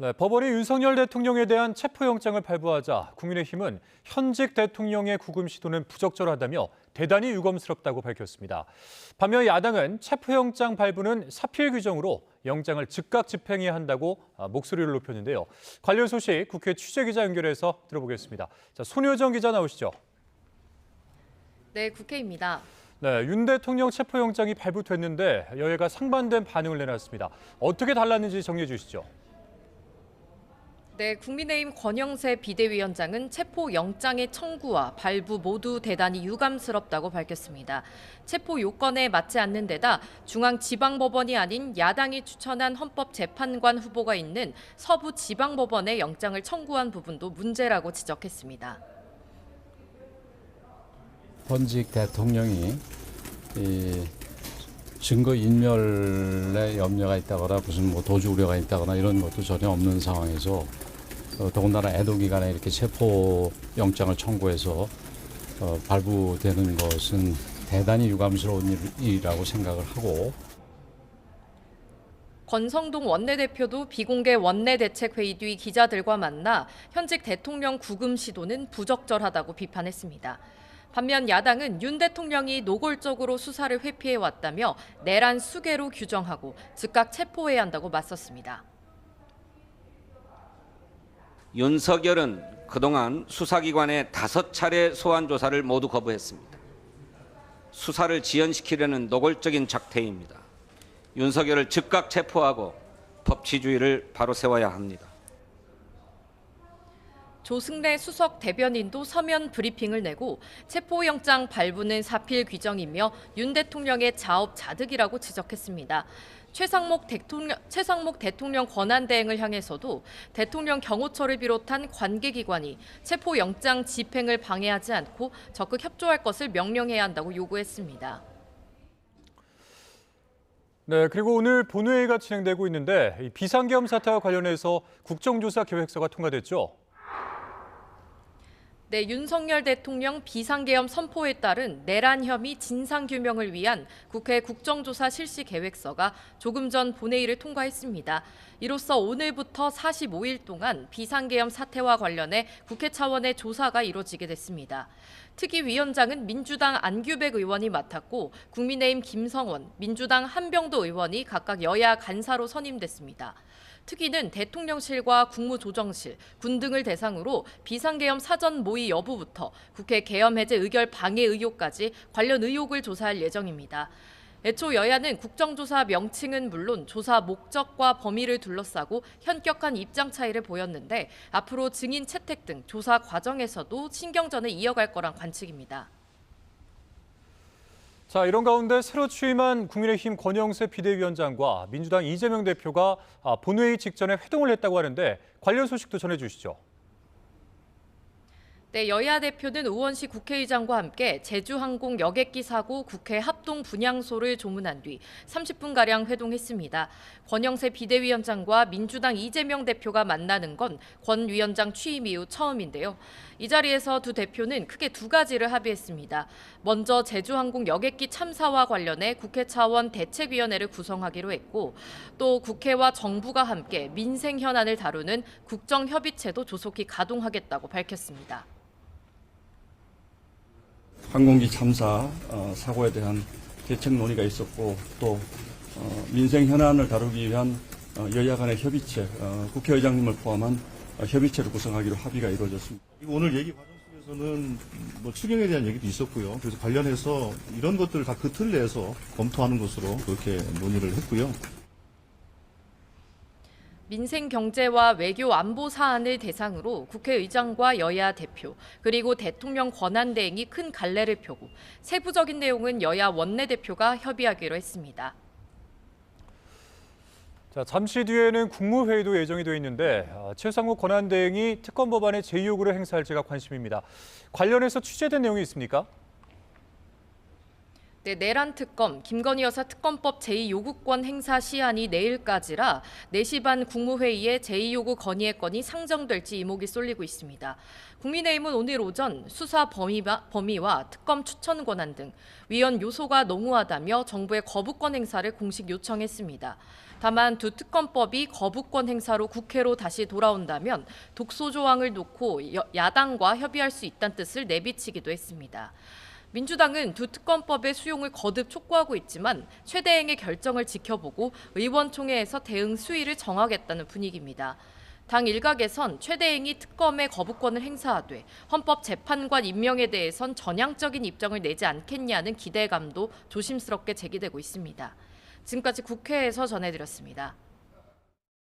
네, 법원이 윤석열 대통령에 대한 체포영장을 발부하자 국민의힘은 현직 대통령의 구금 시도는 부적절하다며 대단히 유감스럽다고 밝혔습니다. 반면 야당은 체포영장 발부는 사필 규정으로 영장을 즉각 집행해야 한다고 목소리를 높였는데요. 관련 소식 국회 취재기자 연결해서 들어보겠습니다. 자, 손효정 기자 나오시죠. 네, 국회입니다. 네, 윤 대통령 체포영장이 발부됐는데 여야가 상반된 반응을 내놨습니다. 어떻게 달랐는지 정리해 주시죠. 네, 국민의힘 권영세 비대위원장은 체포영장의 청구와 발부 모두 대단히 유감스럽다고 밝혔습니다. 체포 요건에 맞지 않는 데다 중앙지방법원이 아닌 야당이 추천한 헌법재판관 후보가 있는 서부지방법원에 영장을 청구한 부분도 문제라고 지적했습니다. 현직 대통령이 증거 인멸에 염려가 있다거나 무슨 도주 우려가 있다거나 이런 것도 전혀 없는 상황에서 더군다나 애도기간에 이렇게 체포영장을 청구해서 발부되는 것은 대단히 유감스러운 일이라고 생각을 하고 권성동 원내대표도 비공개 원내대책회의 뒤 기자들과 만나 현직 대통령 구금 시도는 부적절하다고 비판했습니다. 반면 야당은 윤 대통령이 노골적으로 수사를 회피해왔다며 내란 수괴로 규정하고 즉각 체포해야 한다고 맞섰습니다. 윤석열은 그동안 수사기관의 5차례 소환 조사를 모두 거부했습니다. 수사를 지연시키려는 노골적인 작태입니다. 윤석열을 즉각 체포하고 법치주의를 바로 세워야 합니다. 조승래 수석 대변인도 서면 브리핑을 내고 체포영장 발부는 사필 규정이며 윤 대통령의 자업자득이라고 지적했습니다. 최상목 대통령 권한대행을 향해서도 대통령 경호처를 비롯한 관계기관이 체포영장 집행을 방해하지 않고 적극 협조할 것을 명령해야 한다고 요구했습니다. 네, 그리고 오늘 본회의가 진행되고 있는데 이 비상계엄 사태와 관련해서 국정조사 계획서가 통과됐죠. 네, 윤석열 대통령 비상계엄 선포에 따른 내란 혐의 진상규명을 위한 국회 국정조사 실시 계획서가 조금 전 본회의를 통과했습니다. 이로써 오늘부터 45일 동안 비상계엄 사태와 관련해 국회 차원의 조사가 이루어지게 됐습니다. 특위위원장은 민주당 안규백 의원이 맡았고 국민의힘 김성원, 민주당 한병도 의원이 각각 여야 간사로 선임됐습니다. 특위는 대통령실과 국무조정실, 군 등을 대상으로 비상계엄 사전 모의 여부부터 국회 계엄 해제 의결 방해 의혹까지 관련 의혹을 조사할 예정입니다. 애초 여야는 국정조사 명칭은 물론 조사 목적과 범위를 둘러싸고 현격한 입장 차이를 보였는데 앞으로 증인 채택 등 조사 과정에서도 신경전을 이어갈 거란 관측입니다. 자, 이런 가운데 새로 취임한 국민의힘 권영세 비대위원장과 민주당 이재명 대표가 본회의 직전에 회동을 했다고 하는데 관련 소식도 전해주시죠. 네, 여야 대표는 우원식 국회의장과 함께 제주항공 여객기 사고 국회 합동 분향소를 조문한 뒤 30분가량 회동했습니다. 권영세 비대위원장과 민주당 이재명 대표가 만나는 건 권 위원장 취임 이후 처음인데요. 이 자리에서 두 대표는 크게 두 가지를 합의했습니다. 먼저 제주항공 여객기 참사와 관련해 국회 차원 대책위원회를 구성하기로 했고 또 국회와 정부가 함께 민생 현안을 다루는 국정협의체도 조속히 가동하겠다고 밝혔습니다. 항공기 참사 사고에 대한 대책 논의가 있었고 또 민생 현안을 다루기 위한 여야 간의 협의체, 국회의장님을 포함한 협의체를 구성하기로 합의가 이루어졌습니다. 오늘 얘기 과정 속에서는 추경에 대한 얘기도 있었고요. 그래서 관련해서 이런 것들을 다 그 틀 내에서 검토하는 것으로 그렇게 논의를 했고요. 민생 경제와 외교 안보 사안을 대상으로 국회의장과 여야 대표 그리고 대통령 권한대행이 큰 갈래를 펴고 세부적인 내용은 여야 원내대표가 협의하기로 했습니다. 자, 잠시 뒤에는 국무회의도 예정이 돼 있는데 최상목 권한대행이 특검 법안의 제2요구를 행사할지가 관심입니다. 관련해서 취재된 내용이 있습니까? 네, 내란 특검, 김건희 여사 특검법 제2요구권 행사 시한이 내일까지라 4시 반 국무회의에 제2요구 건의의 건이 상정될지 이목이 쏠리고 있습니다. 국민의힘은 오늘 오전 수사 범위와 특검 추천 권한 등 위헌 요소가 농후하다며 정부의 거부권 행사를 공식 요청했습니다. 다만 두 특검법이 거부권 행사로 국회로 다시 돌아온다면 독소 조항을 놓고 야당과 협의할 수 있다는 뜻을 내비치기도 했습니다. 민주당은 두 특검법의 수용을 거듭 촉구하고 있지만 최대행의 결정을 지켜보고 의원총회에서 대응 수위를 정하겠다는 분위기입니다. 당 일각에선 최대행이 특검의 거부권을 행사하되 헌법재판관 임명에 대해선 전향적인 입장을 내지 않겠냐는 기대감도 조심스럽게 제기되고 있습니다. 지금까지 국회에서 전해드렸습니다.